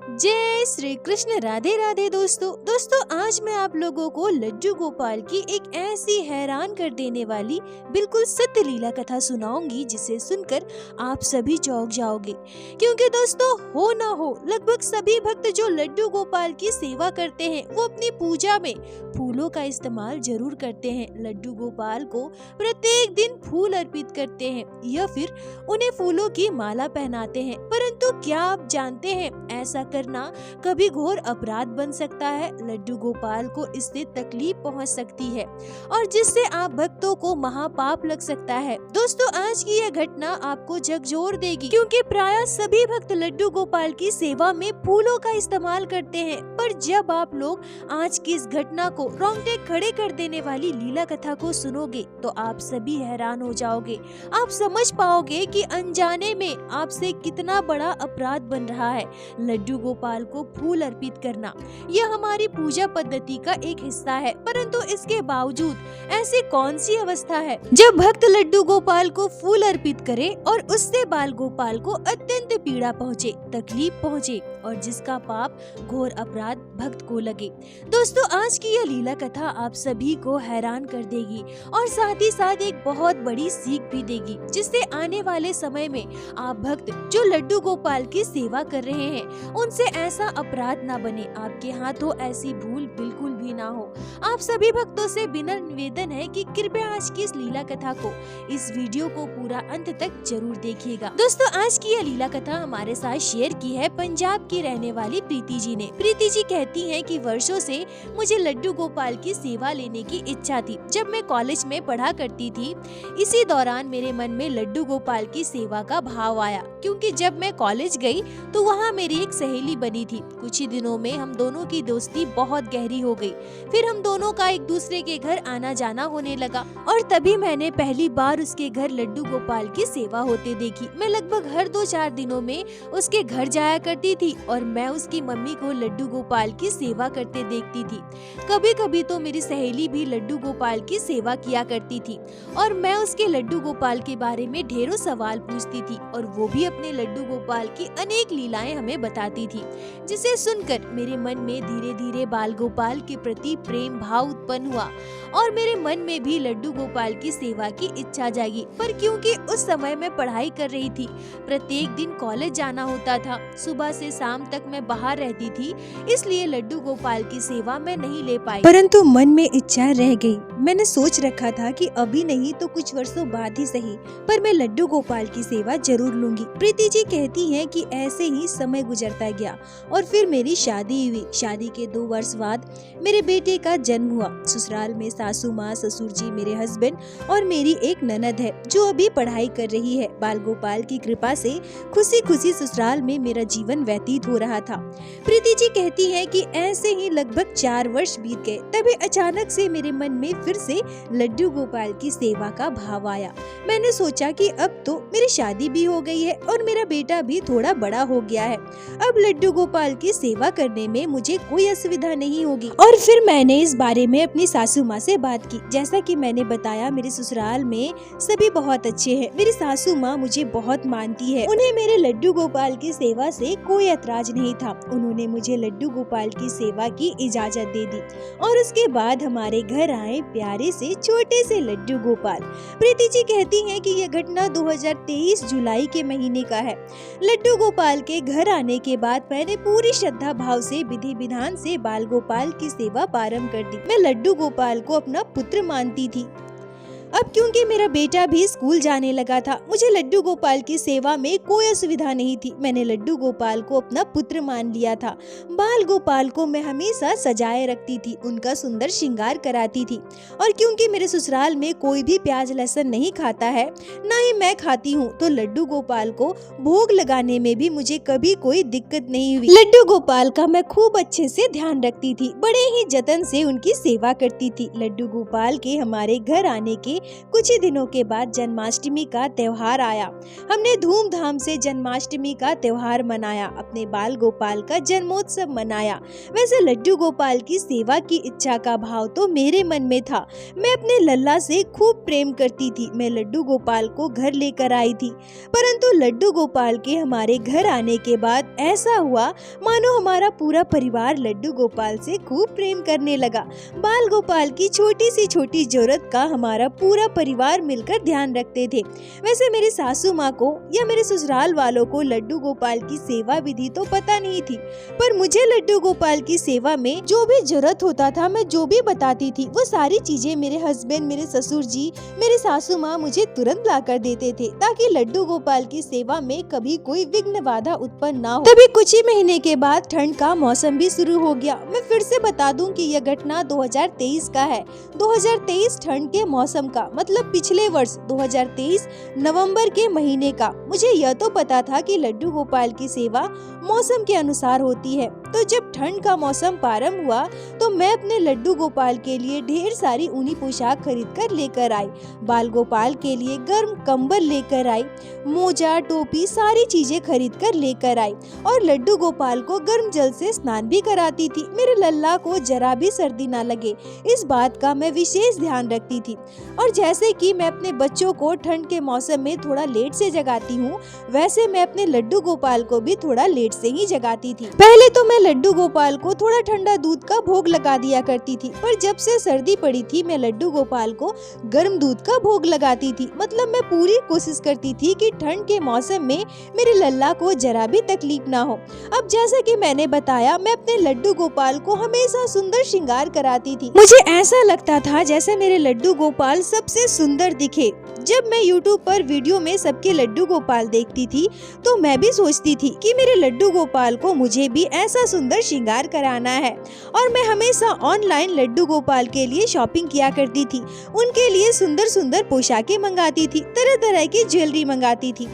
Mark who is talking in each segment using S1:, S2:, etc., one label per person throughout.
S1: जय श्री कृष्ण। राधे राधे दोस्तों आज मैं आप लोगों को लड्डू गोपाल की एक ऐसी हैरान कर देने वाली बिल्कुल सत्य लीला कथा सुनाऊंगी जिसे सुनकर आप सभी चौंक जाओगे। क्योंकि दोस्तों हो ना हो लगभग सभी भक्त जो लड्डू गोपाल की सेवा करते हैं वो अपनी पूजा में फूलों का इस्तेमाल जरूर करते हैं। लड्डू गोपाल को प्रत्येक दिन फूल अर्पित करते हैं या फिर उन्हें फूलों की माला पहनाते हैं। परंतु क्या आप जानते हैं ऐसा करना कभी घोर अपराध बन सकता है। लड्डू गोपाल को इससे तकलीफ पहुंच सकती है और जिससे आप भक्तों को महापाप लग सकता है। दोस्तों आज की यह घटना आपको झकझोर देगी क्योंकि प्रायः सभी भक्त लड्डू गोपाल की सेवा में फूलों का इस्तेमाल करते हैं। पर जब आप लोग आज की इस घटना को रोंगटे खड़े कर देने वाली लीला कथा को सुनोगे तो आप सभी हैरान हो जाओगे। आप समझ पाओगे कि अनजाने में आपसे कितना बड़ा अपराध बन रहा है। लड्डू गोपाल को फूल अर्पित करना यह हमारी पूजा पद्धति का एक हिस्सा है, परंतु इसके बावजूद ऐसी कौन सी अवस्था है जब भक्त लड्डू गोपाल को फूल अर्पित करे और उससे बाल गोपाल को अत्यंत पीड़ा पहुँचे, तकलीफ पहुँचे और जिसका पाप घोर अपराध भक्त को लगे। दोस्तों आज की यह लीला कथा आप सभी को हैरान कर देगी और साथ ही साथ एक बहुत बड़ी सीख भी देगी जिससे आने वाले समय में आप भक्त जो लड्डू गोपाल की सेवा कर रहे हैं उनसे ऐसा अपराध ना बने, आपके हाथों ऐसी भूल बिल्कुल भी ना हो। आप सभी भक्तों से विनम्र निवेदन है कि कृपया आज की इस लीला कथा को, इस वीडियो को पूरा अंत तक जरूर देखिएगा। दोस्तों आज की यह लीला कथा हमारे साथ शेयर की है पंजाब की रहने वाली प्रीति जी ने। प्रीति जी कहती हैं कि वर्षों से मुझे लड्डू गोपाल की सेवा लेने की इच्छा थी। जब मैं कॉलेज में पढ़ा करती थी इसी दौरान मेरे मन में लड्डू गोपाल की सेवा का भाव आया, क्योंकि जब मैं कॉलेज गई तो वहाँ मेरी एक सहेली बनी थी। कुछ ही दिनों में हम दोनों की दोस्ती बहुत गहरी हो गई। फिर हम दोनों का एक दूसरे के घर आना जाना होने लगा और तभी मैंने पहली बार उसके घर लड्डू गोपाल की सेवा होते देखी। मैं लगभग हर 2-4 दिनों में उसके घर जाया करती थी और मैं उसकी मम्मी को लड्डू गोपाल की सेवा करते देखती थी। कभी कभी तो मेरी सहेली भी लड्डू गोपाल की सेवा किया करती थी और मैं उसके लड्डू गोपाल के बारे में ढेरों सवाल पूछती थी और वो भी अपने लड्डू गोपाल की अनेक लीलाएं हमें बताती थी, जिसे सुनकर मेरे मन में धीरे धीरे बाल गोपाल के प्रति प्रेम भाव उत्पन्न हुआ और मेरे मन में भी लड्डू गोपाल की सेवा की इच्छा जागी। पर क्योंकि उस समय मैं पढ़ाई कर रही थी, प्रत्येक दिन कॉलेज जाना होता था, सुबह से शाम तक मैं बाहर रहती थी, इसलिए लड्डू गोपाल की सेवा मैं नहीं ले पाई। परंतु मन में इच्छा रह गई। मैंने सोच रखा था कि अभी नहीं तो कुछ वर्षों बाद ही सही, पर मैं लड्डू गोपाल की सेवा जरूर लूंगी। प्रीति जी कहती हैं कि ऐसे ही समय गुजरता गया और फिर मेरी शादी हुई। शादी के 2 वर्ष बाद मेरे बेटे का जन्म हुआ। ससुराल में सासू माँ, ससुर जी, मेरे हस्बैंड और मेरी एक ननद है जो अभी पढ़ाई कर रही है। बाल गोपाल की कृपा से खुशी खुशी ससुराल में मेरा जीवन व्यतीत हो रहा था। प्रीति जी कहती है कि ऐसे ही लगभग 4 वर्ष बीत गए, तभी अचानक से मेरे मन में फिर से लड्डू गोपाल की सेवा का भाव आया। मैंने सोचा कि अब तो मेरी शादी भी हो गई है और मेरा बेटा भी थोड़ा बड़ा हो गया है, अब लड्डू गोपाल की सेवा करने में मुझे कोई असुविधा नहीं होगी। और फिर मैंने इस बारे में अपनी सासू माँ से बात की। जैसा कि मैंने बताया मेरे ससुराल में सभी बहुत अच्छे हैं। मेरी सासू माँ मुझे बहुत मानती है, उन्हें मेरे लड्डू गोपाल की सेवा से कोई ऐतराज नहीं था। उन्होंने मुझे लड्डू गोपाल की सेवा की इजाजत दे दी और उसके बाद हमारे घर आए प्यारे से छोटे से लड्डू गोपाल। प्रीति जी कहती हैं कि यह घटना 2023 जुलाई के महीने का है। लड्डू गोपाल के घर आने के बाद मैंने पूरी श्रद्धा भाव से विधि विधान से बाल गोपाल की सेवा प्रारंभ कर दी। मैं लड्डू गोपाल को अपना पुत्र मानती थी। अब क्योंकि मेरा बेटा भी स्कूल जाने लगा था, मुझे लड्डू गोपाल की सेवा में कोई असुविधा नहीं थी। मैंने लड्डू गोपाल को अपना पुत्र मान लिया था। बाल गोपाल को मैं हमेशा सजाए रखती थी, उनका सुंदर श्रृंगार कराती थी और क्योंकि मेरे ससुराल में कोई भी प्याज लहसुन नहीं खाता है, न ही मैं खाती हूँ, तो लड्डू गोपाल को भोग लगाने में भी मुझे कभी कोई दिक्कत नहीं हुई। लड्डू गोपाल का मैं खूब अच्छे से ध्यान रखती थी, बड़े ही जतन से उनकी सेवा करती थी। लड्डू गोपाल के हमारे घर आने के कुछ ही दिनों के बाद जन्माष्टमी का त्योहार आया। हमने धूमधाम से जन्माष्टमी का त्योहार मनाया, अपने बाल गोपाल का जन्मोत्सव मनाया। वैसे लड्डू गोपाल की सेवा की इच्छा का भाव तो मेरे मन में था। मैं अपने लल्ला से खूब प्रेम करती थी। मैं लड्डू गोपाल को घर लेकर आई थी, परंतु लड्डू गोपाल के हमारे घर आने के बाद ऐसा हुआ मानो हमारा पूरा परिवार लड्डू गोपाल से खूब प्रेम करने लगा। बाल गोपाल की छोटी सी छोटी जरूरत का हमारा पूरा परिवार मिलकर ध्यान रखते थे। वैसे मेरी सासू माँ को या मेरे ससुराल वालों को लड्डू गोपाल की सेवा विधि तो पता नहीं थी, पर मुझे लड्डू गोपाल की सेवा में जो भी जरूरत होता था, मैं जो भी बताती थी, वो सारी चीजें मेरे हस्बैंड, मेरे ससुर जी, मेरी सासू माँ मुझे तुरंत ला कर देते थे, ताकि लड्डू गोपाल की सेवा में कभी कोई विघ्न बाधा उत्पन्न ना हो। तभी कुछ ही महीने के बाद ठंड का मौसम भी शुरू हो गया। मैं फिर से बता दूं कि यह घटना 2023 का है। 2023 ठंड के मौसम का, मतलब पिछले वर्ष 2023 नवंबर के महीने का। मुझे यह तो पता था कि लड्डू गोपाल की सेवा मौसम के अनुसार होती है। तो जब ठंड का मौसम प्रारंभ हुआ तो मैं अपने लड्डू गोपाल के लिए ढेर सारी ऊनी पोशाक खरीद कर लेकर आई। बाल गोपाल के लिए गर्म कंबल लेकर आई, मोजा, टोपी, सारी चीजें खरीद कर लेकर आई और लड्डू गोपाल को गर्म जल से स्नान भी कराती थी। मेरे लल्ला को जरा भी सर्दी ना लगे, इस बात का मैं विशेष ध्यान रखती थी। और जैसे कि मैं अपने बच्चों को ठंड के मौसम में थोड़ा लेट से जगाती हूँ, वैसे मैं अपने लड्डू गोपाल को भी थोड़ा लेट से ही जगाती थी। पहले तो मैं लड्डू गोपाल को थोड़ा ठंडा दूध का भोग लगा दिया करती थी, पर जब से सर्दी पड़ी थी मैं लड्डू गोपाल को गर्म दूध का भोग लगाती थी। मतलब मैं पूरी कोशिश करती थी कि ठंड के मौसम में मेरे लल्ला को जरा भी तकलीफ ना हो। अब जैसा कि मैंने बताया, मैं अपने लड्डू गोपाल को हमेशा सुंदर श्रृंगार कराती थी। मुझे ऐसा लगता था जैसे मेरे लड्डू गोपाल सबसे सुंदर दिखे। जब मैं YouTube पर वीडियो में सबके लड्डू गोपाल देखती थी तो मैं भी सोचती थी कि मेरे लड्डू गोपाल को मुझे भी ऐसा सुंदर श्रृंगार कराना है। और मैं हमेशा ऑनलाइन लड्डू गोपाल के लिए शॉपिंग किया करती थी। उनके लिए सुंदर सुंदर पोशाकें मंगाती थी, तरह तरह की ज्वेलरी मंगाती थी।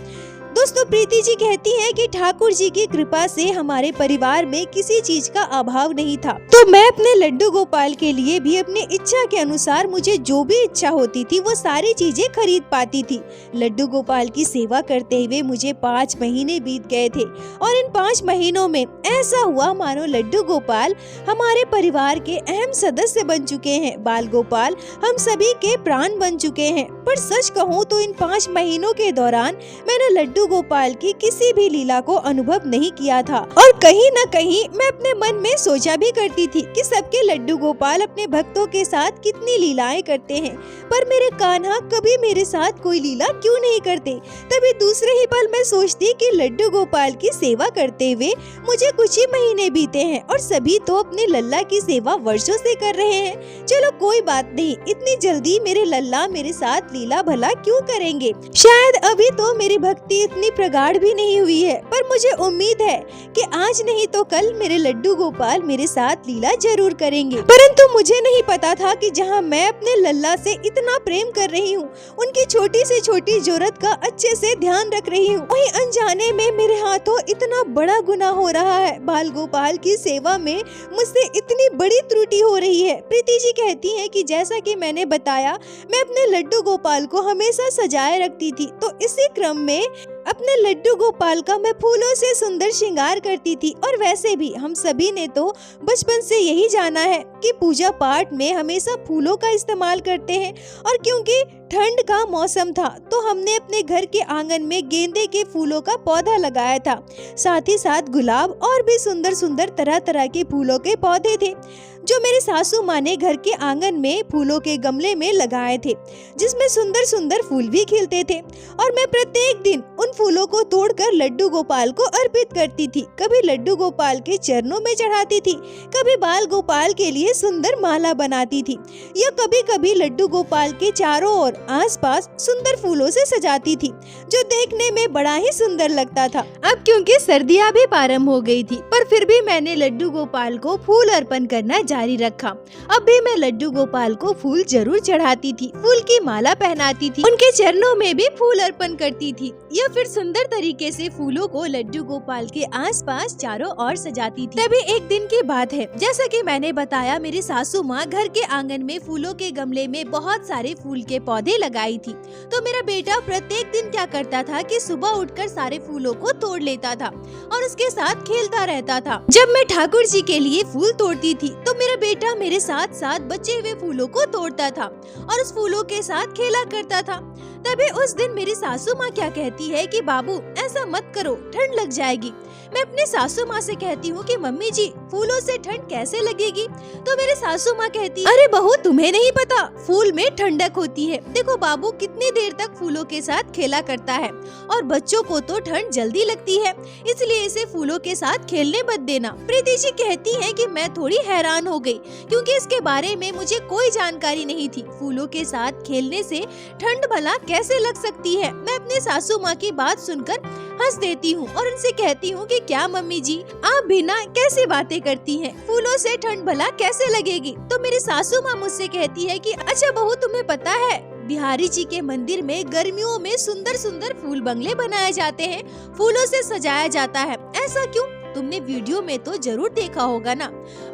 S1: दोस्तों, प्रीति जी कहती हैं कि ठाकुर जी की कृपा से हमारे परिवार में किसी चीज का अभाव नहीं था, तो मैं अपने लड्डू गोपाल के लिए भी अपनी इच्छा के अनुसार मुझे जो भी इच्छा होती थी वो सारी चीजें खरीद पाती थी। लड्डू गोपाल की सेवा करते हुए मुझे 5 महीने बीत गए थे और इन 5 महीनों में ऐसा हुआ मानो लड्डू गोपाल हमारे परिवार के अहम सदस्य बन चुके हैं। बाल गोपाल हम सभी के प्राण बन चुके हैं। पर सच कहूँ तो इन 5 महीनों के दौरान मैंने लड्डू गोपाल की किसी भी लीला को अनुभव नहीं किया था और कहीं न कहीं मैं अपने मन में सोचा भी करती थी कि सबके लड्डू गोपाल अपने भक्तों के साथ कितनी लीलाएं करते हैं, पर मेरे कान्हा कभी मेरे साथ कोई लीला क्यों नहीं करते। तभी दूसरे ही पल मैं सोचती कि लड्डू गोपाल की सेवा करते हुए मुझे कुछ ही महीने बीते हैं और सभी तो अपने लल्ला की सेवा वर्षों से कर रहे हैं। चलो कोई बात नहीं, इतनी जल्दी मेरे लल्ला मेरे साथ लीला भला क्यों करेंगे। शायद अभी तो मेरी भक्ति इतनी प्रगाढ़ भी नहीं हुई है, पर मुझे उम्मीद है कि आज नहीं तो कल मेरे लड्डू गोपाल मेरे साथ लीला जरूर करेंगे। परंतु मुझे नहीं पता था कि जहां मैं अपने लल्ला से इतना प्रेम कर रही हूं, उनकी छोटी से छोटी जरूरत का अच्छे से ध्यान रख रही हूं, वहीं अनजाने में मेरे हाथों इतना बड़ा गुनाह हो रहा है। बाल गोपाल की सेवा में मुझसे इतनी बड़ी त्रुटि हो रही है। प्रीति जी कहती है कि जैसा कि मैंने बताया, मैं अपने लड्डू गोपाल को हमेशा सजाए रखती थी, तो इसी क्रम में अपने लड्डू गोपाल का मैं फूलों से सुंदर श्रृंगार करती थी। और वैसे भी हम सभी ने तो बचपन से यही जाना है कि पूजा पाठ में हमेशा फूलों का इस्तेमाल करते हैं। और क्योंकि ठंड का मौसम था तो हमने अपने घर के आंगन में गेंदे के फूलों का पौधा लगाया था, साथ ही साथ गुलाब और भी सुंदर सुंदर तरह तरह के फूलों के पौधे थे जो मेरी सासू माँ ने घर के आंगन में फूलों के गमले में लगाए थे, जिसमें सुंदर सुंदर फूल भी खिलते थे। और मैं प्रत्येक दिन उन फूलों को तोड़कर लड्डू गोपाल को अर्पित करती थी। कभी लड्डू गोपाल के चरणों में चढ़ाती थी, कभी बाल गोपाल के लिए सुंदर माला बनाती थी, या कभी कभी लड्डू गोपाल के चारों ओर आसपास सुंदर फूलों से सजाती थी, जो देखने में बड़ा ही सुंदर लगता था। अब क्योंकि सर्दियाँ भी प्रारंभ हो गई थी, पर फिर भी मैंने लड्डू गोपाल को फूल अर्पण करना जारी रखा। अब भी मैं लड्डू गोपाल को फूल जरूर चढ़ाती थी, फूल की माला पहनाती थी, उनके चरणों में भी फूल अर्पण करती थी, या फिर सुंदर तरीके से फूलों को लड्डू गोपाल के आसपास चारों ओर सजाती थी। तभी एक दिन की बात है, जैसा कि मैंने बताया, मेरी सासू माँ घर के आंगन में फूलों के गमले में बहुत सारे फूल के पौधे लगाई थी। तो मेरा बेटा प्रत्येक दिन क्या करता था कि सुबह उठकर सारे फूलों को तोड़ लेता था और उसके साथ खेलता रहता था। जब मैं ठाकुर जी के लिए फूल तोड़ती थी तो मेरा बेटा मेरे साथ साथ बचे हुए फूलों को तोड़ता था और उस फूलों के साथ खेला करता था। तभी उस दिन मेरी सासू माँ क्या कहती है कि बाबू ऐसा मत करो, ठंड लग जाएगी। मैं अपने सासू माँ से कहती हूँ कि मम्मी जी फूलों से ठंड कैसे लगेगी? तो मेरे सासू माँ कहती है, अरे बहू तुम्हें नहीं पता, फूल में ठंडक होती है। देखो बाबू कितनी देर तक फूलों के साथ खेला करता है और बच्चों को तो ठंड जल्दी लगती है, इसलिए इसे फूलों के साथ खेलने मत देना। प्रीति जी कहती है कि मैं थोड़ी हैरान हो गई क्योंकि इसके बारे में मुझे कोई जानकारी नहीं थी। फूलों के साथ खेलने से ठंड भला कैसे लग सकती है? मैं अपने सासू माँ की बात सुनकर हंस देती हूँ और उनसे कहती हूँ कि क्या मम्मी जी आप भी ना कैसी बातें करती हैं? फूलों से ठंड भला कैसे लगेगी? तो मेरी सासू माँ मुझसे कहती है कि अच्छा बहू तुम्हें पता है बिहारी जी के मंदिर में गर्मियों में सुंदर सुंदर फूल बंगले बनाए जाते हैं, फूलों से सजाया जाता है। ऐसा क्यों? तुमने वीडियो में तो जरूर देखा होगा ना।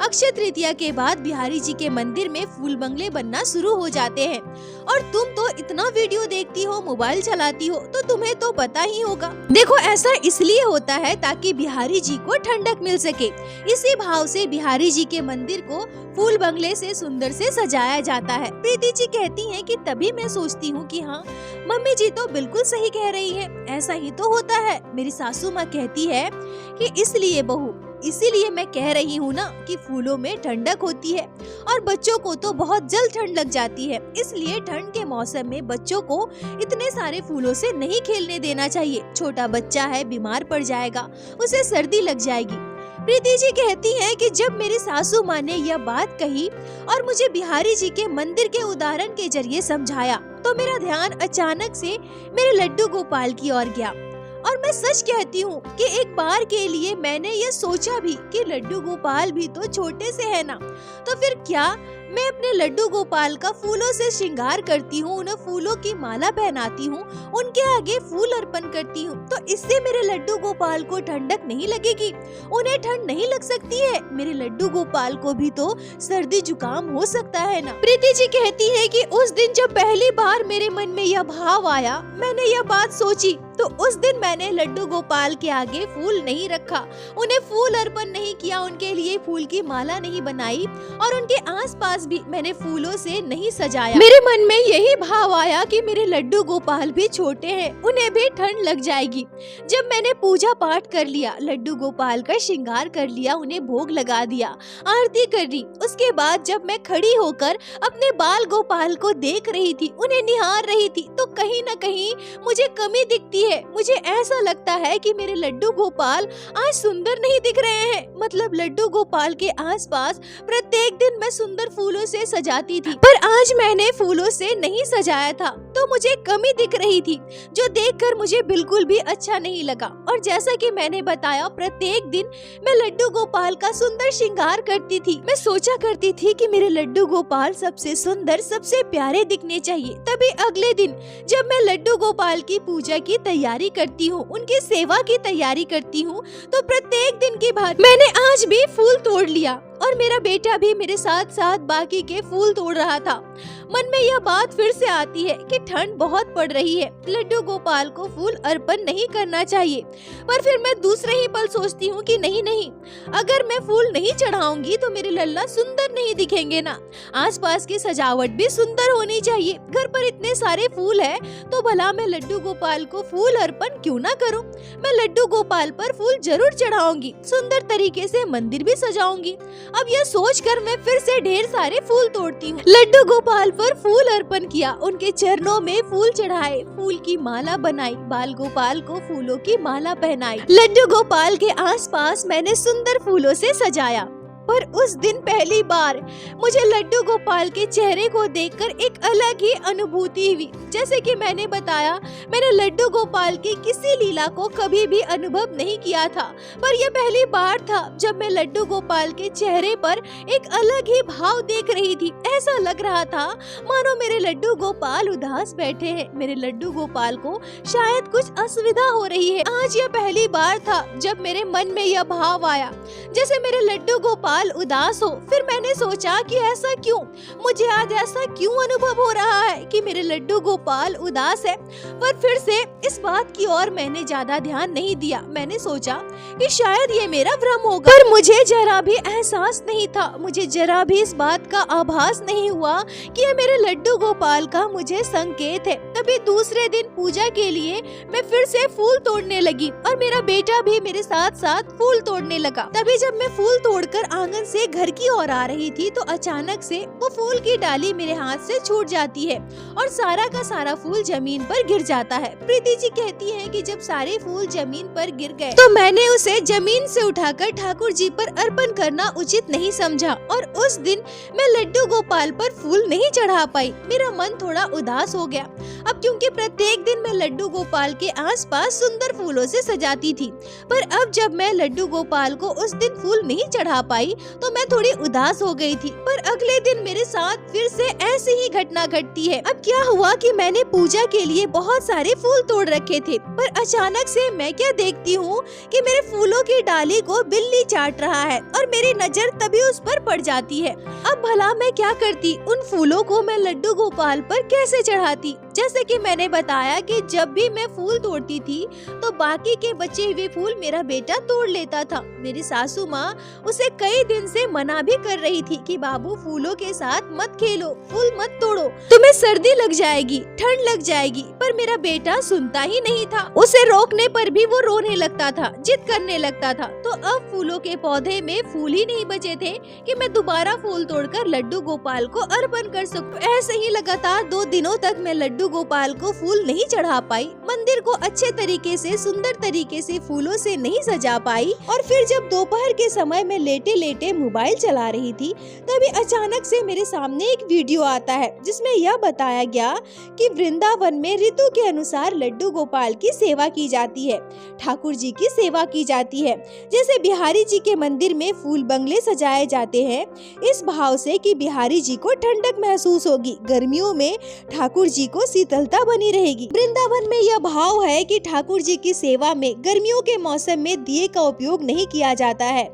S1: अक्षय तृतीया के बाद बिहारी जी के मंदिर में फूल बंगले बनना शुरू हो जाते हैं और तुम तो इतना वीडियो देखती हो, मोबाइल चलाती हो, तो तुम्हें तो पता ही होगा। देखो ऐसा इसलिए होता है ताकि बिहारी जी को ठंडक मिल सके। इसी भाव से बिहारी जी के मंदिर को फूल बंगले से सुंदर से सजाया जाता है। प्रीति जी कहती हैं कि तभी मैं सोचती हूँ कि हाँ मम्मी जी तो बिल्कुल सही कह रही है, ऐसा ही तो होता है। मेरी सासू माँ कहती है कि इसलिए बहू, इसीलिए मैं कह रही हूँ ना कि फूलों में ठंडक होती है और बच्चों को तो बहुत जल्द ठंड लग जाती है, इसलिए ठंड के मौसम में बच्चों को इतने सारे फूलों से नहीं खेलने देना चाहिए। छोटा बच्चा है, बीमार पड़ जाएगा, उसे सर्दी लग जाएगी। प्रीति जी कहती हैं कि जब मेरी सासू माँ ने यह बात कही और मुझे बिहारी जी के मंदिर के उदाहरण के जरिए समझाया तो मेरा ध्यान अचानक से मेरे लड्डू गोपाल की ओर गया। और मैं सच कहती हूँ कि एक बार के लिए मैंने ये सोचा भी कि लड्डू गोपाल भी तो छोटे से है ना, तो फिर क्या मैं अपने लड्डू गोपाल का फूलों से श्रृंगार करती हूँ, उन्हें फूलों की माला पहनाती हूँ, उनके आगे फूल अर्पण करती हूँ, तो इससे मेरे लड्डू गोपाल को ठंडक नहीं लगेगी? उन्हें ठंड नहीं लग सकती है? मेरे लड्डू गोपाल को भी तो सर्दी जुकाम हो सकता है ना। प्रीति जी कहती है कि उस दिन जब पहली बार मेरे मन में यह भाव आया, मैंने यह बात सोची, तो उस दिन मैंने लड्डू गोपाल के आगे फूल नहीं रखा, उन्हें फूल अर्पण नहीं किया, उनके लिए फूल की माला नहीं बनाई और उनके आसपास भी मैंने फूलों से नहीं सजाया। मेरे मन में यही भाव आया कि मेरे लड्डू गोपाल भी छोटे हैं, उन्हें भी ठंड लग जाएगी। जब मैंने पूजा पाठ कर लिया, लड्डू गोपाल का श्रृंगार कर लिया, उन्हें भोग लगा दिया, आरती कर दी, उसके बाद जब मैं खड़ी होकर अपने बाल गोपाल को देख रही थी, उन्हें निहार रही थी, तो कहीं न कहीं मुझे कमी दिखती है। मुझे ऐसा लगता है कि मेरे लड्डू गोपाल आज सुंदर नहीं दिख रहे हैं। मतलब लड्डू गोपाल के आसपास प्रत्येक दिन मैं सुंदर फूलों से सजाती थी, पर आज मैंने फूलों से नहीं सजाया था, तो मुझे कमी दिख रही थी, जो देखकर मुझे बिल्कुल भी अच्छा नहीं लगा। और जैसा कि मैंने बताया, प्रत्येक दिन मैं लड्डू गोपाल का सुंदर श्रृंगार करती थी। मैं सोचा करती थी कि मेरे लड्डू गोपाल सबसे सुंदर, सबसे प्यारे दिखने चाहिए। तभी अगले दिन जब मैं लड्डू गोपाल की पूजा की तैयारी करती हूँ, उनकी सेवा की तैयारी करती हूँ, तो प्रत्येक दिन की भांति मैंने आज भी फूल तोड़ लिया और मेरा बेटा भी मेरे साथ साथ बाकी के फूल तोड़ रहा था। मन में यह बात फिर से आती है कि ठंड बहुत पड़ रही है, लड्डू गोपाल को फूल अर्पण नहीं करना चाहिए। पर फिर मैं दूसरे ही पल सोचती हूँ कि नहीं, अगर मैं फूल नहीं चढ़ाऊंगी तो मेरे लल्ला सुंदर नहीं दिखेंगे ना। आसपास की सजावट भी सुंदर होनी चाहिए। घर पर इतने सारे फूल है तो भला मैं लड्डू गोपाल को फूल अर्पण क्यों ना करूं? मैं लड्डू गोपाल पर फूल जरूर चढ़ाऊंगी, सुंदर तरीके से मंदिर भी सजाऊंगी। अब यह सोचकर मैं फिर से ढेर सारे फूल तोड़ती हूँ। लड्डू गोपाल पर फूल अर्पण किया, उनके चरणों में फूल चढ़ाए, फूल की माला बनाई, बाल गोपाल को फूलों की माला पहनाई। लड्डू गोपाल के आसपास मैंने सुंदर फूलों से सजाया। पर उस दिन पहली बार मुझे लड्डू गोपाल के चेहरे को देखकर एक अलग ही अनुभूति हुई। जैसे कि मैंने बताया, मैंने लड्डू गोपाल की किसी लीला को कभी भी अनुभव नहीं किया था, पर यह पहली बार था जब मैं लड्डू गोपाल के चेहरे पर एक अलग ही भाव देख रही थी। ऐसा लग रहा था मानो मेरे लड्डू गोपाल उदास बैठे हैं, मेरे लड्डू गोपाल को शायद कुछ असुविधा हो रही है। आज यह पहली बार था जब मेरे मन में यह भाव आया, जैसे मेरे लड्डू गोपाल गोपाल उदास हो। फिर मैंने सोचा कि ऐसा क्यों, मुझे आज ऐसा क्यों अनुभव हो रहा है कि मेरे लड्डू गोपाल उदास है। पर फिर से इस बात की ओर मैंने ज्यादा ध्यान नहीं दिया। मैंने सोचा कि शायद ये मेरा भ्रम होगा, पर मुझे जरा भी एहसास नहीं था, मुझे जरा भी इस बात का आभास नहीं हुआ कि ये मेरे लड्डू गोपाल का मुझे संकेत है। तभी दूसरे दिन पूजा के लिए मैं फिर से फूल तोड़ने लगी और मेरा बेटा भी मेरे साथ साथ फूल तोड़ने लगा। तभी जब मैं फूल तोड़कर आंगन से घर की ओर आ रही थी तो अचानक से वो फूल की डाली मेरे हाथ से छूट जाती है और सारा का सारा फूल जमीन पर गिर जाता है। प्रीति जी कहती है कि जब सारे फूल जमीन पर गिर गए तो मैंने उसे जमीन से उठाकर ठाकुर जी पर अर्पण करना उचित नहीं समझा और उस दिन मैं लड्डू गोपाल पर फूल नहीं चढ़ा पाई। मेरा मन थोड़ा उदास हो गया। अब क्योंकि प्रत्येक दिन मैं लड्डू गोपाल के आसपास सुंदर फूलों से सजाती थी, पर अब जब मैं लड्डू गोपाल को उस दिन फूल नहीं चढ़ा पाई तो मैं थोड़ी उदास हो गई थी। पर अगले दिन मेरे साथ फिर से ऐसी ही घटना घटती है। अब क्या हुआ कि मैंने पूजा के लिए बहुत सारे फूल तोड़ रखे थे, पर अचानक से मैं क्या देखती हूँ कि मेरे फूलों की डाली को बिल्ली चाट रहा है और मेरी नजर तभी उस पर पड़ जाती है। अब भला मैं क्या करती, उन फूलों को मैं लड्डू गोपाल पर कैसे चढ़ाती। जैसे कि मैंने बताया कि जब भी मैं फूल तोड़ती थी तो बाकी के बचे हुए फूल मेरा बेटा तोड़ लेता था। मेरी सासू माँ उसे कई दिन से मना भी कर रही थी कि बाबू फूलों के साथ मत खेलो, फूल मत तोड़ो, तुम्हें सर्दी लग जाएगी, ठंड लग जाएगी, पर मेरा बेटा सुनता ही नहीं था। उसे रोकने पर भी वो रोने लगता था, जिद करने लगता था। तो अब फूलों के पौधे में फूल ही नहीं बचे थे कि मैं दोबारा फूल तोड़कर लड्डू गोपाल को अर्पण कर सकूं। ऐसे ही लगातार 2 दिनों तक मैं लड्डू गोपाल को फूल नहीं चढ़ा पाई, मंदिर को अच्छे तरीके से सुंदर तरीके से फूलों से नहीं सजा पाई। और फिर जब दोपहर के समय में लेटे लेटे मोबाइल चला रही थी तभी अचानक से मेरे सामने एक वीडियो आता है जिसमें यह बताया गया कि वृंदावन में ऋतु के अनुसार लड्डू गोपाल की सेवा की जाती है, ठाकुर जी की सेवा की जाती है। जैसे बिहारी जी के मंदिर में फूल बंगले सजाए जाते हैं, इस भाव से कि बिहारी जी को ठंडक महसूस होगी, गर्मियों में ठाकुर जी को शीतलता बनी रहेगी। वृंदावन में यह भाव है कि ठाकुर जी की सेवा में गर्मियों के मौसम में दिए का उपयोग नहीं किया जाता है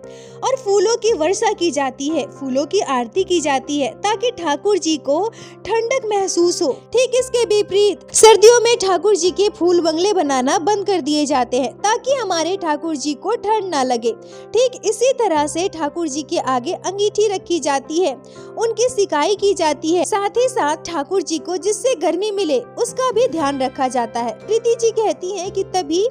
S1: और फूलों की वर्षा की जाती है, फूलों की आरती की जाती है ताकि ठाकुर जी को ठंडक महसूस हो। ठीक इसके विपरीत सर्दियों में ठाकुर जी के फूल बंगले बनाना बंद कर दिए जाते हैं ताकि हमारे ठाकुर जी को ठंड ना लगे। ठीक इसी तरह से ठाकुर जी के आगे अंगीठी रखी जाती है, उनकी सिकाई की जाती है, साथ ही साथ ठाकुर जी को जिससे गर्मी मिले उसका भी ध्यान रखा जाता है। प्रीति जी कहती हैं कि तभी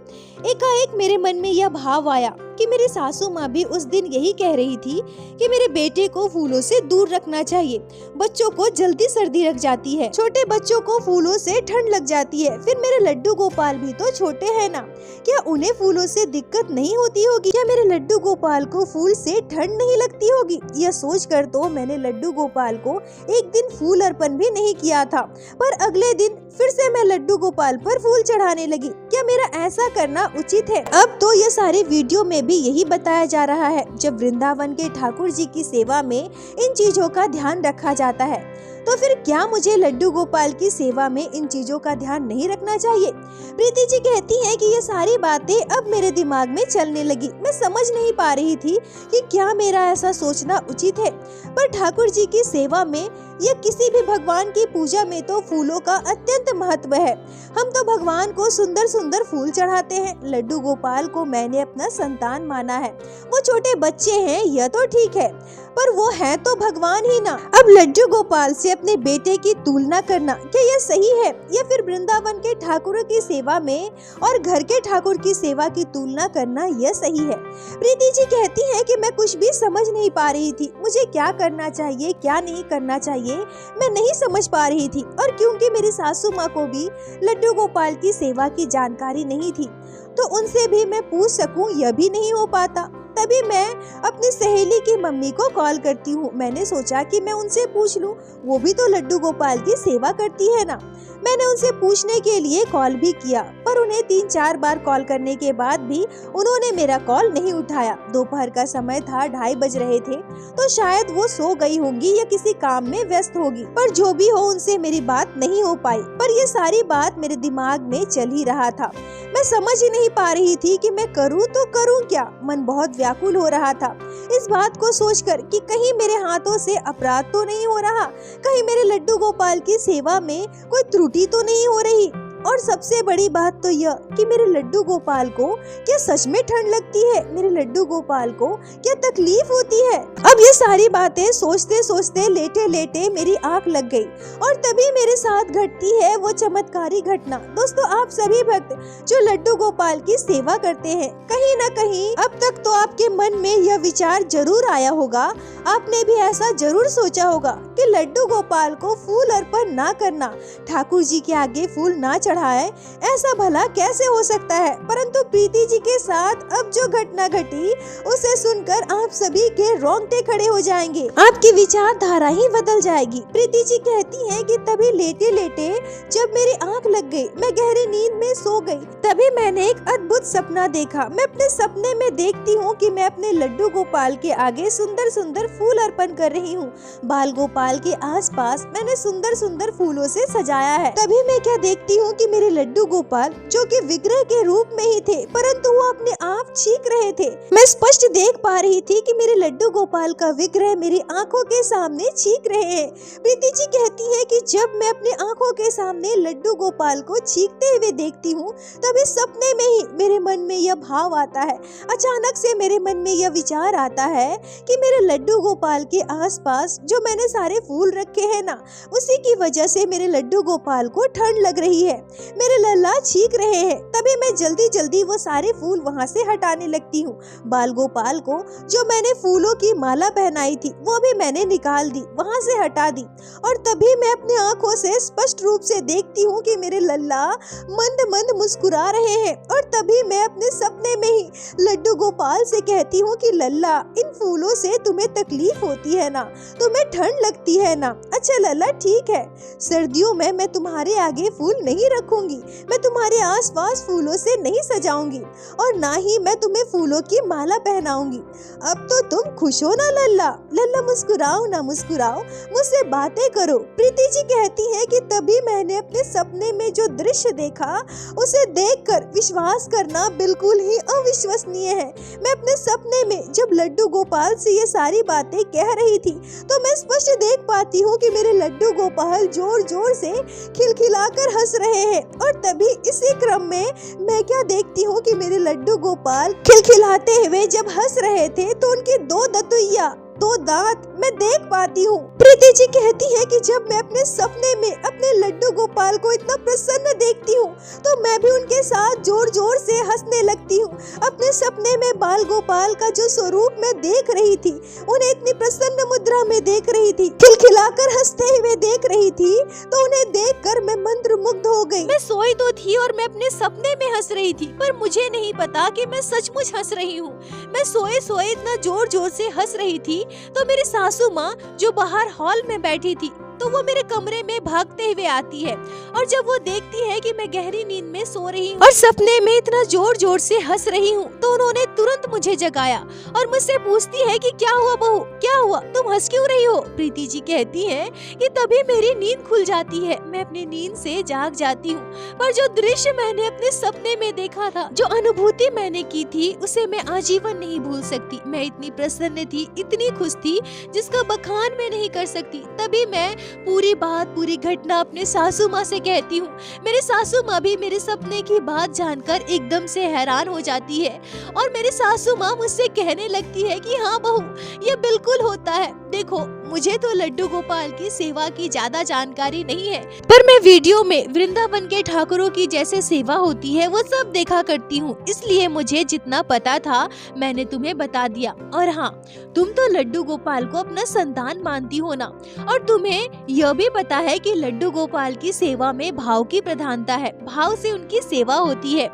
S1: एकाएक मेरे मन में यह भाव आया कि मेरी सासू माँ भी उस दिन यही कह रही थी कि मेरे बेटे को फूलों से दूर रखना चाहिए, बच्चों को जल्दी सर्दी लग जाती है, छोटे बच्चों को फूलों से ठंड लग जाती है। फिर मेरे लड्डू गोपाल भी तो छोटे हैं ना, क्या उन्हें फूलों से दिक्कत नहीं होती होगी? क्या मेरे लड्डू गोपाल को फूल से ठंड नहीं लगती होगी? यह सोचकर तो मैंने लड्डू गोपाल को एक दिन फूल अर्पण भी नहीं किया था, पर अगले दिन फिर से मैं लड्डू गोपाल पर फूल चढ़ाने लगी। क्या मेरा ऐसा करना उचित है? अब तो ये सारे वीडियो में भी यही बताया जा रहा है। जब वृंदावन के ठाकुर जी की सेवा में इन चीजों का ध्यान रखा जाता है तो फिर क्या मुझे लड्डू गोपाल की सेवा में इन चीजों का ध्यान नहीं रखना चाहिए? प्रीति जी कहती हैं कि ये सारी बातें अब मेरे दिमाग में चलने लगी। मैं समझ नहीं पा रही थी कि क्या मेरा ऐसा सोचना उचित है, पर ठाकुर जी की सेवा में या किसी भी भगवान की पूजा में तो फूलों का अत्यंत महत्व है। हम तो भगवान को सुंदर सुंदर फूल चढ़ाते हैं। लड्डू गोपाल को मैंने अपना संतान माना है। वो छोटे बच्चे हैं यह तो ठीक है, पर वो है तो भगवान ही ना। अब लड्डू गोपाल से अपने बेटे की तुलना करना क्या यह सही है, या फिर वृंदावन के ठाकुरों की सेवा में और घर के ठाकुर की सेवा की तुलना करना यह सही है? प्रीति जी कहती है कि मैं कुछ भी समझ नहीं पा रही थी। मुझे क्या करना चाहिए क्या नहीं करना चाहिए मैं नहीं समझ पा रही थी, और क्योंकि मेरी सासू माँ को भी लड्डू गोपाल की सेवा की जानकारी नहीं थी तो उनसे भी मैं पूछ सकूं यह भी नहीं हो पाता। तभी मैं अपनी सहेली की मम्मी को कॉल करती हूँ। मैंने सोचा कि मैं उनसे पूछ लूँ, वो भी तो लड्डू गोपाल की सेवा करती है ना। मैंने उनसे पूछने के लिए कॉल भी किया, पर उन्हें 3-4 बार कॉल करने के बाद भी उन्होंने मेरा कॉल नहीं उठाया। दोपहर का समय था, 2:30 बज रहे थे, तो शायद वो सो गई होंगी या किसी काम में व्यस्त होगी। पर जो भी हो, उनसे मेरी बात नहीं हो पाई। पर ये सारी बात मेरे दिमाग में चल ही रहा था। मैं समझ ही नहीं पा रही थी कि मैं करूँ तो करूँ क्या। मन बहुत व्याकुल हो रहा था इस बात को सोचकर कि कहीं मेरे हाथों से अपराध तो नहीं हो रहा, कहीं मेरे लड्डू गोपाल की सेवा में कोई त्रुटि तो नहीं हो रही। और सबसे बड़ी बात तो यह कि मेरे लड्डू गोपाल को क्या सच में ठंड लगती है, मेरे लड्डू गोपाल को क्या तकलीफ होती है। अब ये सारी बातें सोचते सोचते लेटे लेटे मेरी आंख लग गई और तभी मेरे साथ घटती है वो चमत्कारी घटना। दोस्तों, आप सभी भक्त जो लड्डू गोपाल की सेवा करते हैं, कहीं न कहीं अब तक तो आपके मन में यह विचार जरूर आया होगा, आपने भी ऐसा जरूर सोचा होगा कि लड्डू गोपाल को फूल अर्पण ना करना, ठाकुर जी के आगे फूल ना चढ़ाए, ऐसा भला कैसे हो सकता है। परंतु प्रीति जी के साथ अब जो घटना घटी उसे सुनकर आप सभी के रोंगटे खड़े हो जाएंगे, आपकी विचारधारा ही बदल जाएगी। प्रीति जी कहती हैं कि तभी लेटे लेटे जब मेरी आंख लग गई, मैं गहरी नींद में सो गई, तभी मैंने एक अद्भुत सपना देखा। मैं अपने सपने में देखती हूँ कि मैं अपने लड्डू गोपाल के आगे सुंदर सुंदर फूल अर्पण कर रही हूँ। बाल गोपाल के आसपास मैंने सुंदर सुंदर फूलों से सजाया है। तभी मैं क्या देखती हूँ कि मेरे लड्डू गोपाल, जो कि विग्रह के रूप में ही थे, परंतु वो अपने आप चीख रहे थे। मैं स्पष्ट देख पा रही थी कि मेरे लड्डू गोपाल का विग्रह मेरी आंखों के सामने चीख रहे हैं। प्रीति जी कहती है कि जब मैं अपने आंखों के सामने लड्डू गोपाल को चीखते हुए देखती हूँ, तभी सपने में ही मेरे मन में यह भाव आता है। अचानक से मेरे मन में यह विचार आता है कि मेरे लड्डू गोपाल के आसपास जो मैंने सारे फूल रखे हैं ना, उसी की वजह से मेरे लड्डू गोपाल को ठंड लग रही है, मेरे लल्ला चीख रहे हैं। तभी मैं जल्दी जल्दी वो सारे फूल वहाँ से हटाने लगती हूँ। बाल गोपाल को जो मैंने फूलों की माला पहनाई थी वो भी मैंने निकाल दी, वहाँ से हटा दी। और तभी मैं अपनी आंखों से स्पष्ट रूप से देखती हूँ कि मेरे लल्ला मंद मंद मुस्कुरा रहे हैं। और तभी मैं अपने सपने में ही लड्डू गोपाल से कहती हूँ कि लल्ला, इन फूलों से तुम्हें तकलीफ होती है ना, तुम्हें ठंड लगती है ना। अच्छा लल्ला, ठीक है, सर्दियों में मैं तुम्हारे आगे फूल नहीं रखूंगी, मैं तुम्हारे आसपास फूलों से नहीं सजाऊंगी और ना ही मैं तुम्हें फूलों की माला पहनाऊंगी। अब तो तुम खुश हो ना लल्ला? लल्ला मुस्कुराओ ना मुस्कुराओ, मुझसे बातें करो। प्रीति जी कहती है कि तभी मैंने अपने सपने में जो दृश्य देखा उसे देखकर विश्वास करना बिल्कुल ही अविश्वसनीय है। मैं अपने सपने में जब लड्डू गोपाल से ये सारी बातें कह रही थी तो मैं स्पष्ट देख पाती हूँ कि मेरे लड्डू गोपाल जोर जोर से खिलखिलाकर हंस रहे हैं। और तभी इसी क्रम में मैं क्या देखती हूँ कि मेरे लड्डू गोपाल खिलखिलाते हुए जब हंस रहे थे तो उनकी 2 दतुइया, 2 दांत मैं देख पाती हूँ। प्रीति जी कहती है कि जब मैं अपने सपने में अपने लड्डू गोपाल को इतना प्रसन्न देखती हूँ तो मैं भी उनके साथ जोर जोर से हंसने लगती हूँ। अपने सपने में बाल गोपाल का जो स्वरूप मैं देख रही थी, उन्हें इतनी प्रसन्न मुद्रा में देख रही थी, खिलखिलाकर हंसते हुए देख रही थी, तो उन्हें देखकर मैं मंत्रमुग्ध हो गई। मैं सोई तो थी और मैं अपने सपने में हंस रही थी, पर मुझे नहीं पता कि मैं सचमुच हंस रही हूँ। मैं सोए सोए इतना जोर जोर से हंस रही थी तो मेरी सासू माँ जो बाहर हॉल में बैठी थी तो वो मेरे कमरे में भागते हुए आती है और जब वो देखती है कि मैं गहरी नींद में सो रही हूँ और सपने में इतना जोर जोर से हंस रही हूँ, तो उन्होंने तुरंत मुझे जगाया और मुझसे पूछती है कि क्या हुआ बहू, क्या हुआ, तुम हंस क्यों रही हो? प्रीति जी कहती है कि तभी मेरी नींद खुल जाती है, मैं अपनी नींद से जाग जाती हूँ। पर जो दृश्य मैंने अपने सपने में देखा था, जो अनुभूति मैंने की थी, उसे मैं आजीवन नहीं भूल सकती। मैं इतनी प्रसन्न थी, इतनी खुश थी जिसका बखान मैं नहीं कर सकती। तभी मैं पूरी बात, पूरी घटना अपने सासू माँ से कहती हूँ। मेरे सासू माँ भी मेरे सपने की बात जानकर एकदम से हैरान हो जाती है और मेरी सासू माँ मुझसे कहने लगती है कि हाँ बहू, ये बिल्कुल होता है। देखो, मुझे तो लड्डू गोपाल की सेवा की ज्यादा जानकारी नहीं है, पर मैं वीडियो में वृंदावन के ठाकुरों की जैसे सेवा होती है वो सब देखा करती हूँ, इसलिए मुझे जितना पता था मैंने तुम्हें बता दिया। और हाँ, तुम तो लड्डू गोपाल को अपना संतान मानती हो ना, और तुम्हें यह भी पता है कि लड्डू गोपाल की सेवा में भाव की प्रधानता है, भाव से उनकी सेवा होती है।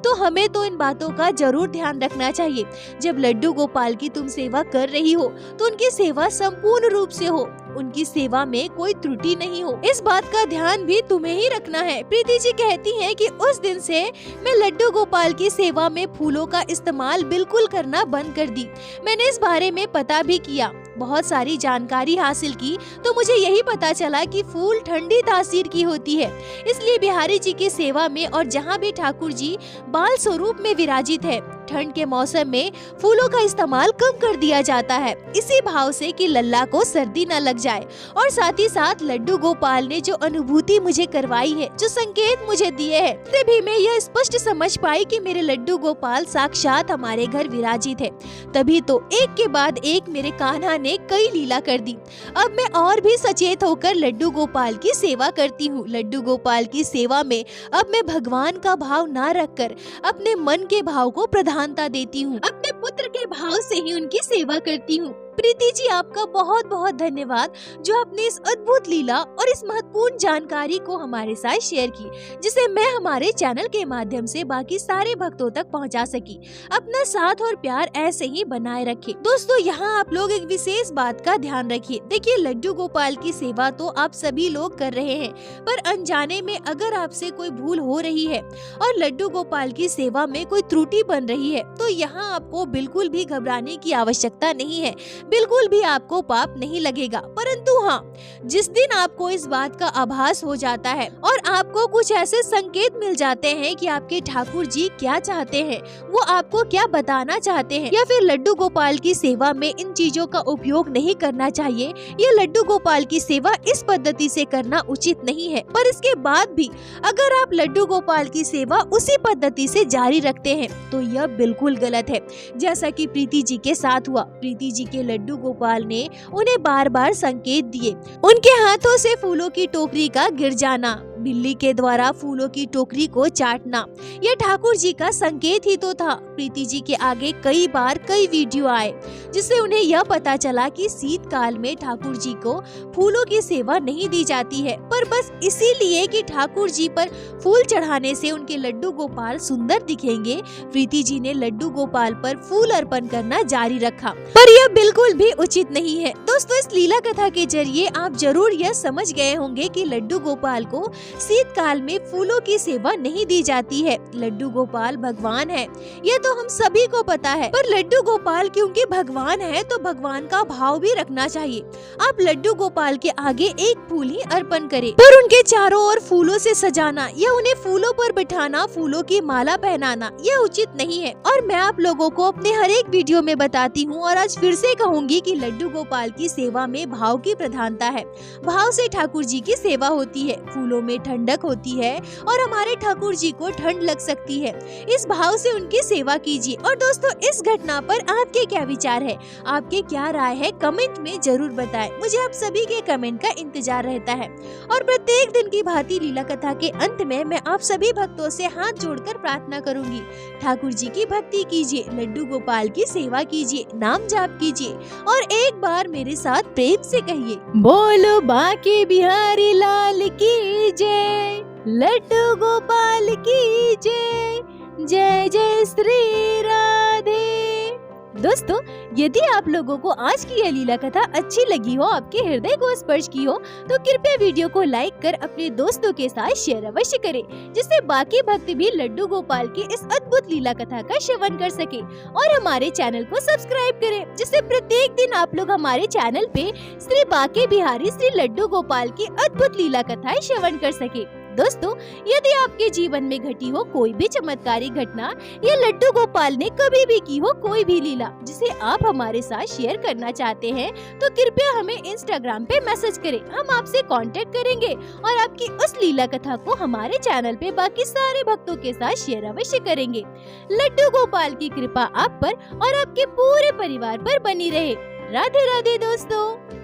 S1: तो हमें तो इन बातों का जरूर ध्यान रखना चाहिए। जब लड्डू गोपाल की तुम सेवा कर रही हो तो उनकी सेवा संपूर्ण रूप से हो, उनकी सेवा में कोई त्रुटि नहीं हो। इस बात का ध्यान भी तुम्हें ही रखना है। प्रीति जी कहती हैं कि उस दिन से मैं लड्डू गोपाल की सेवा में फूलों का इस्तेमाल बिल्कुल करना बंद कर दी। मैंने इस बारे में पता भी किया, बहुत सारी जानकारी हासिल की, तो मुझे यही पता चला कि फूल ठंडी तासीर की होती है। इसलिए बिहारी जी की सेवा में और जहाँ भी ठाकुर जी बाल स्वरूप में विराजित है, ठंड के मौसम में फूलों का इस्तेमाल कम कर दिया जाता है, इसी भाव से कि लल्ला को सर्दी न लग जाए। और साथ ही साथ लड्डू गोपाल ने जो अनुभूति मुझे करवाई है, जो संकेत मुझे दिए हैं, तभी मैं यह स्पष्ट समझ पाई कि मेरे लड्डू गोपाल साक्षात हमारे घर विराजित है। तभी तो एक के बाद एक मेरे कान्हा ने कई लीला कर दी। अब मैं और भी सचेत होकर लड्डू गोपाल की सेवा करती हूँ। लड्डू गोपाल की सेवा में अब मैं भगवान का भाव न रखकर अपने मन के भाव को प्रधानता देती हूँ, अपने पुत्र के भाव से ही उनकी सेवा करती हूँ। प्रीति जी, आपका बहुत बहुत धन्यवाद जो आपने इस अद्भुत लीला और इस महत्वपूर्ण जानकारी को हमारे साथ शेयर की, जिसे मैं हमारे चैनल के माध्यम से बाकी सारे भक्तों तक पहुंचा सकी। अपना साथ और प्यार ऐसे ही बनाए रखें। दोस्तों, यहाँ आप लोग एक विशेष बात का ध्यान रखिए। देखिए, लड्डू गोपाल की सेवा तो आप सभी लोग कर रहे हैं, पर अनजाने में अगर आपसे कोई भूल हो रही है और लड्डू गोपाल की सेवा में कोई त्रुटि बन रही है, तो यहाँ आपको बिल्कुल भी घबराने की आवश्यकता नहीं है, बिल्कुल भी आपको पाप नहीं लगेगा। परंतु हाँ, जिस दिन आपको इस बात का आभास हो जाता है और आपको कुछ ऐसे संकेत मिल जाते हैं कि आपके ठाकुर जी क्या चाहते हैं, वो आपको क्या बताना चाहते हैं, या फिर लड्डू गोपाल की सेवा में इन चीजों का उपयोग नहीं करना चाहिए, या लड्डू गोपाल की सेवा इस पद्धति से करना उचित नहीं है, पर इसके बाद भी अगर आप लड्डू गोपाल की सेवा उसी पद्धति से जारी रखते हैं, तो यह बिल्कुल गलत है। जैसा कि प्रीति जी के साथ हुआ। प्रीति जी के लड्डू गोपाल ने उन्हें बार बार संकेत दिए। उनके हाथों से फूलों की टोकरी का गिर जाना, बिल्ली के द्वारा फूलों की टोकरी को चाटना, यह ठाकुर जी का संकेत ही तो था। प्रीति जी के आगे कई बार कई वीडियो आए, जिससे उन्हें यह पता चला कि शीतकाल में ठाकुर जी को फूलों की सेवा नहीं दी जाती है, पर बस इसीलिए कि ठाकुर जी पर फूल चढ़ाने से उनके लड्डू गोपाल सुंदर दिखेंगे, प्रीति जी ने लड्डू गोपाल पर फूल अर्पण करना जारी रखा। पर यह बिल्कुल भी उचित नहीं है। दोस्तों, इस लीला कथा के जरिए आप जरूर यह समझ गए होंगे कि लड्डू गोपाल को शीतकाल में फूलों की सेवा नहीं दी जाती है। लड्डू गोपाल भगवान है, यह तो हम सभी को पता है, पर लड्डू गोपाल क्योंकि भगवान है तो भगवान का भाव भी रखना चाहिए। आप लड्डू गोपाल के आगे एक फूल ही अर्पण करें, पर उनके चारों ओर फूलों से सजाना या उन्हें फूलों पर बिठाना, फूलों की माला पहनाना, यह उचित नहीं है। और मैं आप लोगों को अपने हर एक वीडियो में बताती हूँ और आज फिर से कहूँगी कि लड्डू गोपाल की सेवा में भाव की प्रधानता है। भाव से ठाकुर जी की सेवा होती है, फूलों में ठंडक होती है और हमारे ठाकुर जी को ठंड लग सकती है। इस भाव से उनकी सेवा कीजिए। और दोस्तों, इस घटना पर आपके क्या विचार है, आपके क्या राय है, कमेंट में जरूर बताएं। मुझे आप सभी के कमेंट का इंतजार रहता है। और प्रत्येक दिन की भांति लीला कथा के अंत में मैं आप सभी भक्तों से हाथ जोड़कर प्रार्थना करूंगी, ठाकुर जी की भक्ति कीजिए, लड्डू गोपाल की सेवा कीजिए, नाम जाप कीजिए और एक बार मेरे साथ प्रेम से कहिए, बोलो बांके बिहारी लाल की जय, लड्डू गोपाल की जय, जय जय श्री राधे। दोस्तों, यदि आप लोगों को आज की यह लीला कथा अच्छी लगी हो, आपके हृदय को स्पर्श की हो, तो कृपया वीडियो को लाइक कर अपने दोस्तों के साथ शेयर अवश्य करें, जिससे बाकी भक्त भी लड्डू गोपाल की इस अद्भुत लीला कथा का श्रवण कर सके। और हमारे चैनल को सब्सक्राइब करें, जिससे प्रत्येक दिन आप लोग हमारे चैनल पे श्री बांके बिहारी श्री लड्डू गोपाल की अद्भुत लीला कथाएं श्रवण कर सके। दोस्तों, यदि आपके जीवन में घटी हो कोई भी चमत्कारी घटना या लड्डू गोपाल ने कभी भी की हो कोई भी लीला जिसे आप हमारे साथ शेयर करना चाहते हैं, तो कृपया हमें इंस्टाग्राम पे मैसेज करें। हम आपसे कांटेक्ट करेंगे और आपकी उस लीला कथा को हमारे चैनल पे बाकी सारे भक्तों के साथ शेयर अवश्य करेंगे। लड्डू गोपाल की कृपा आप पर और आपके पूरे परिवार पर बनी रहे। राधे राधे दोस्तों।